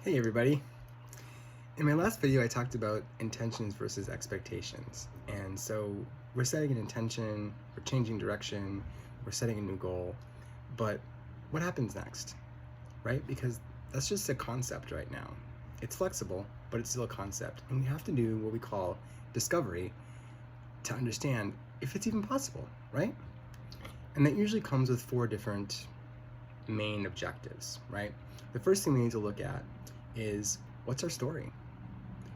Hey everybody. In my last video I talked about intentions versus expectations. And so we're setting an intention, we're changing direction, we're setting a new goal, but what happens next, right? Because that's just a concept right now. It's flexible, but it's still a concept. And we have to do what we call discovery to understand if it's even possible, right? And that usually comes with 4 different main objectives, right? The first thing we need to look at is, what's our story?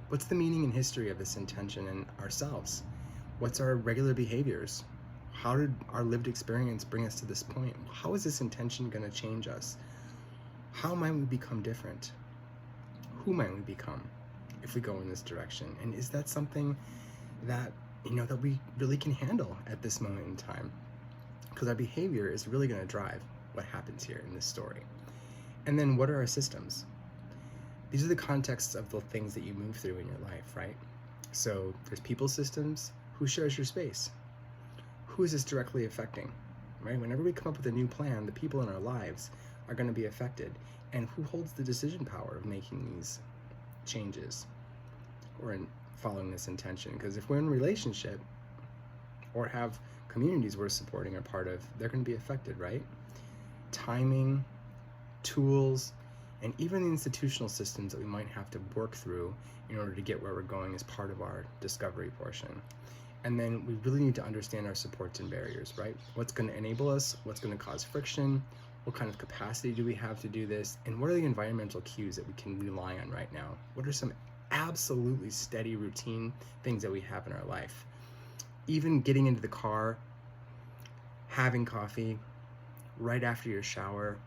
What's the meaning and history of this intention and ourselves? What's our regular behaviors? How did our lived experience bring us to this point? How is this intention going to change us? How might we become different? Who might we become if we go in this direction? And is that something that, that we really can handle at this moment in time? Because our behavior is really going to drive what happens here in this story. And then what are our systems? These are the contexts of the things that you move through in your life, right? So there's people systems. Who shares your space? Who is this directly affecting, right? Whenever we come up with a new plan, the people in our lives are going to be affected. And who holds the decision power of making these changes or in following this intention? Because if we're in a relationship or have communities we're supporting or part of, they're going to be affected, right? Timing, tools, and even the institutional systems that we might have to work through in order to get where we're going is part of our discovery portion. And then we really need to understand our supports and barriers, right? What's going to enable us? What's going to cause friction? What kind of capacity do we have to do this? And what are the environmental cues that we can rely on right now? What are some absolutely steady routine things that we have in our life? Even getting into the car, having coffee, right after your shower,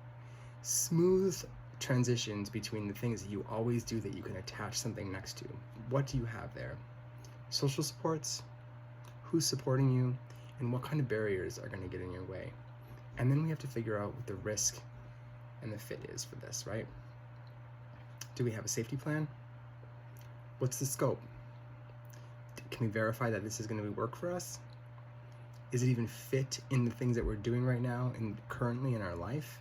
smooth transitions between the things that you always do that you can attach something next to. What do you have there? Social supports, who's supporting you, and what kind of barriers are going to get in your way. And then we have to figure out what the risk and the fit is for this, right? Do we have a safety plan? What's the scope? Can we verify that this is going to work for us? Is it even fit in the things that we're doing right now and currently in our life?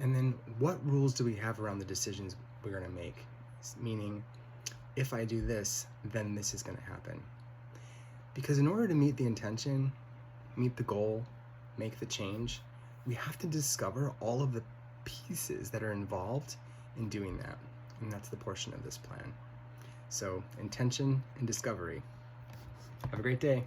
And then what rules do we have around the decisions we're going to make? Meaning, if I do this, then this is going to happen. Because in order to meet the intention, meet the goal, make the change, we have to discover all of the pieces that are involved in doing that. And that's the portion of this plan. So, intention and discovery. Have a great day.